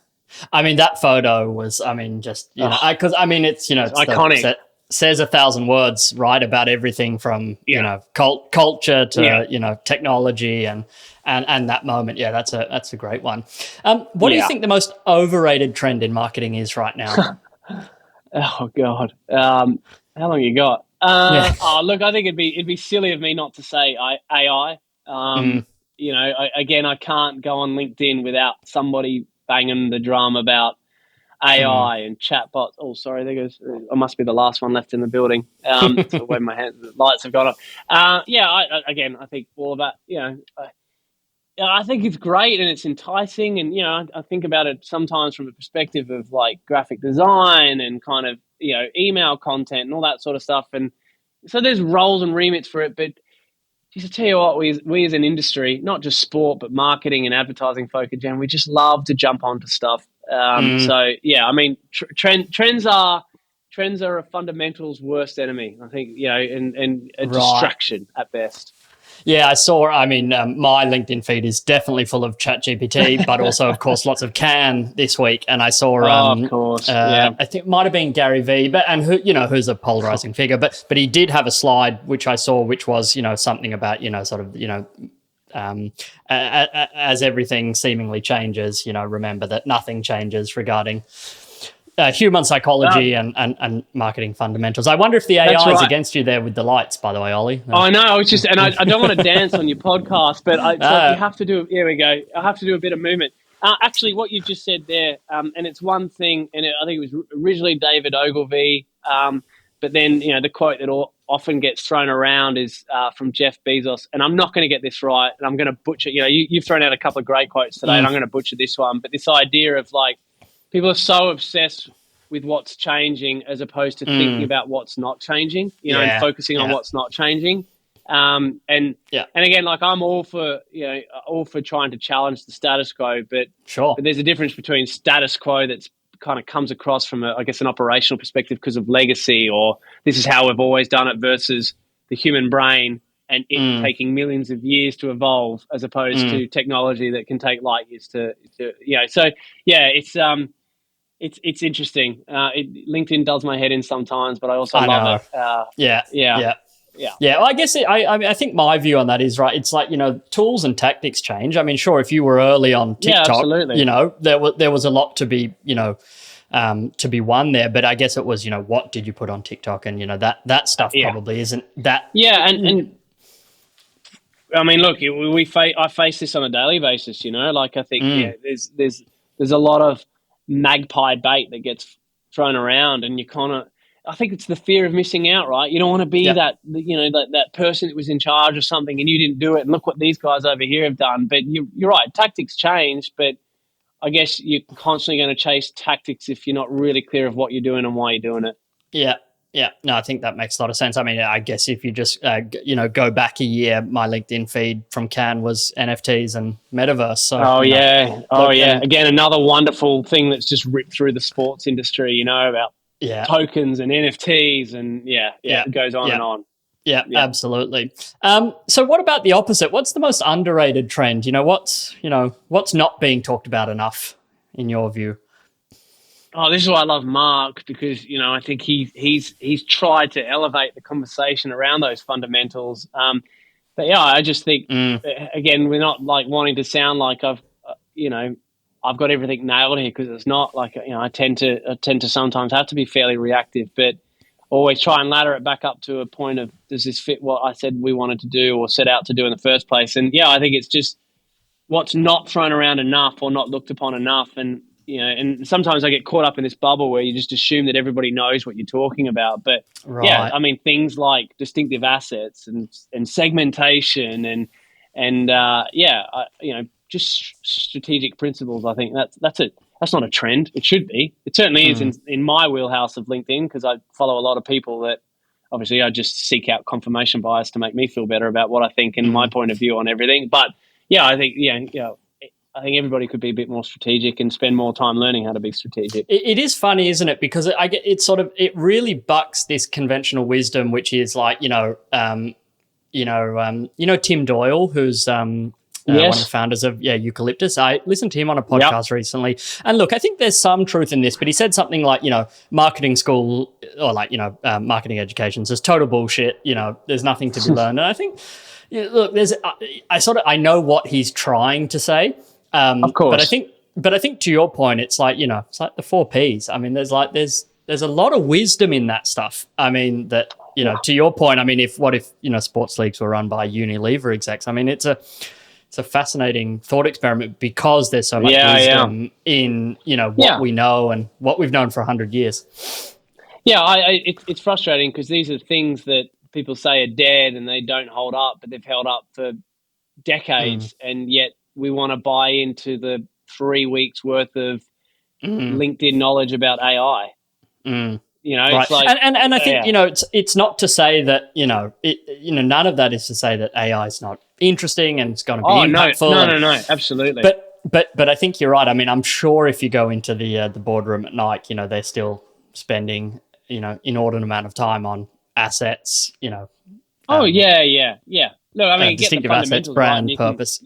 I mean, that photo was, just, Oh, because it's, it's it's iconic. says 1,000 words, right, about everything from, Yeah, culture yeah, to, technology and that moment. Yeah, that's a great one. What do you yeah. think the most overrated trend in marketing is right now? Oh God. How long you got? Yeah. Look, I think it'd be silly of me not to say AI. Mm, Again, I can't go on LinkedIn without somebody banging the drum about mm. AI and chatbots. Oh, sorry, there goes. I must be the last one left in the building. So wave my hands. The lights have gone off. Again, I think all of that. I think it's great and it's enticing, and I think about it sometimes from a perspective of like graphic design and kind of email content and all that sort of stuff. And so there's roles and remits for it, but just to tell you what, we as an industry, not just sport but marketing and advertising folk in general, we just love to jump onto stuff. Mm. So yeah, I mean, trends are a fundamental's worst enemy. I think and a Right. distraction at best. Yeah, I saw. I mean, my LinkedIn feed is definitely full of ChatGPT, but also, of course, lots of Can this week. And I saw, Oh, of course, yeah. I think it might have been Gary Vee, who's a polarizing figure, but he did have a slide which I saw, which was something about sort of as everything seemingly changes, remember that nothing changes regarding human psychology and marketing fundamentals. I wonder if the That's AI is right. against you there with the lights, by the way, Oli. I know. I was just, and I don't want to dance on your podcast, but it's like you Uh, have to do. Here we go. I have to do a bit of movement. Actually, what you just said there, and it's one thing, and I think it was originally David Ogilvy, but then the quote that often gets thrown around is from Jeff Bezos, and I'm not going to get this right, and I'm going to butcher. You've thrown out a couple of great quotes today, and I'm going to butcher this one, but this idea of like people are so obsessed with what's changing as opposed to thinking about what's not changing, and focusing on what's not changing. And again, like I'm all for trying to challenge the status quo, but there's a difference between status quo that's kind of comes across from an operational perspective because of legacy, or this is how we've always done it, versus the human brain and it taking millions of years to evolve, as opposed to technology that can take light years to. So it's interesting. LinkedIn does my head in sometimes, but I also love it. Yeah, well, I guess I think my view on that is, right, it's like, tools and tactics change. I mean, sure, if you were early on TikTok, there was a lot to be, to be won there. But I guess it was, what did you put on TikTok? And, that stuff probably isn't that. Yeah, and I mean, look, I face this on a daily basis, like I think, there's a lot of magpie bait that gets thrown around, and I think it's the fear of missing out, right? You don't want to be that person that was in charge of something and you didn't do it, and look what these guys over here have done. But you're right, tactics change, but I guess you're constantly going to chase tactics if you're not really clear of what you're doing and why you're doing it. Yeah. No, I think that makes a lot of sense. I mean, I guess if you just, go back a year, my LinkedIn feed from Cannes was NFTs and metaverse. So, Again, another wonderful thing that's just ripped through the sports industry, about tokens and NFTs, and it goes on and on. Yeah, absolutely. So what about the opposite? What's the most underrated trend? What's not being talked about enough in your view? Oh, this is why I love Mark, because, I think he's tried to elevate the conversation around those fundamentals. But yeah, I just think, again, we're not like wanting to sound like I've got everything nailed here, because it's not like, I tend to sometimes have to be fairly reactive, but always try and ladder it back up to a point of, does this fit what I said we wanted to do or set out to do in the first place? And I think it's just what's not thrown around enough or not looked upon enough. And, and sometimes I get caught up in this bubble where you just assume that everybody knows what you're talking about. But I mean, things like distinctive assets and segmentation just strategic principles. I think that's it. That's not a trend. It should be. It certainly is in my wheelhouse of LinkedIn, because I follow a lot of people that obviously I just seek out confirmation bias to make me feel better about what I think and my point of view on everything. But I think I think everybody could be a bit more strategic and spend more time learning how to be strategic. It is funny, isn't it? Because it really bucks this conventional wisdom, which is like, Tim Doyle, who's one of the founders of Eucalyptus. I listened to him on a podcast recently, and look, I think there's some truth in this, but he said something like, marketing school or marketing education is total bullshit. There's nothing to be learned, and I think, look, I know what he's trying to say. Of course. But I think to your point, it's like, it's like the 4 Ps. I mean, there's a lot of wisdom in that stuff. I mean, that, to your point, I mean, if sports leagues were run by Unilever execs, I mean, it's a fascinating thought experiment, because there's so much wisdom in, what we know and what we've known for 100 years. Yeah. It's frustrating, because these are things that people say are dead and they don't hold up, but they've held up for decades. And yet we want to buy into the 3 weeks worth of LinkedIn knowledge about AI. Right. It's like, and I think, it's not to say that, none of that is to say that AI is not interesting and it's going to be impactful. No, absolutely. But I think you're right. I mean, I'm sure if you go into the boardroom at night, they're still spending, inordinate amount of time on assets, yeah. Look, I mean, distinctive assets, brand, purpose.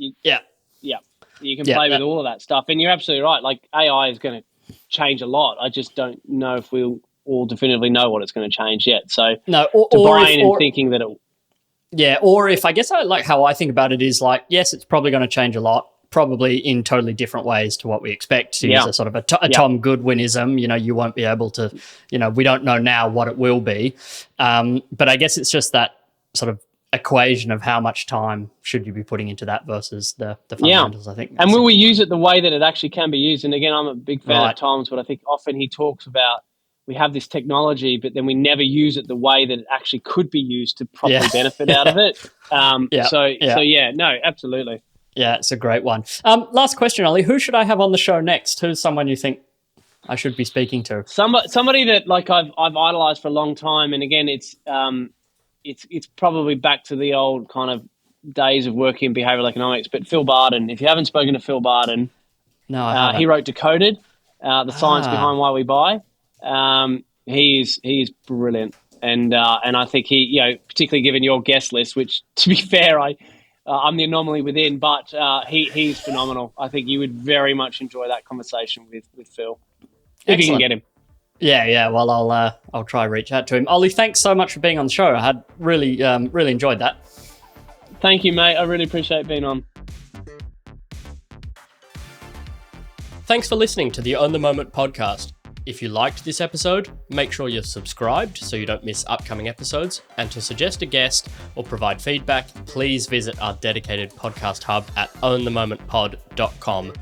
You can play with all of that stuff, and you're absolutely right. Like, AI is going to change a lot. I just don't know if we'll all definitively know what it's going to change yet. So thinking that it, or if I guess how I think about it is like, yes, it's probably going to change a lot, probably in totally different ways to what we expect. To use a sort of a Tom Goodwinism, you won't be able to, we don't know now what it will be, but I guess it's just that sort of equation of how much time should you be putting into that versus the fundamentals. I think. And will we use it the way that it actually can be used? And again, I'm a big fan of Tom's, but I think often he talks about, we have this technology, but then we never use it the way that it actually could be used to properly benefit out of it. Absolutely. Yeah, it's a great one. Last question, Oli. Who should I have on the show next? Who's someone you think I should be speaking to? Somebody that like I've idolized for a long time, and again, it's probably back to the old kind of days of working in behavioral economics. But Phil Barden, if you haven't spoken to Phil Barden, No, I haven't. he wrote Decoded, the science behind why we buy. He is brilliant, and I think he, particularly given your guest list, which to be fair, I'm the anomaly within, but he's phenomenal. I think you would very much enjoy that conversation with Phil. If you can get him. Yeah. Well, I'll try reach out to him. Oli, thanks so much for being on the show. I had really enjoyed that. Thank you, mate. I really appreciate being on. Thanks for listening to the Own the Moment podcast. If you liked this episode, make sure you're subscribed so you don't miss upcoming episodes. And to suggest a guest or provide feedback, please visit our dedicated podcast hub at ownthemomentpod.com.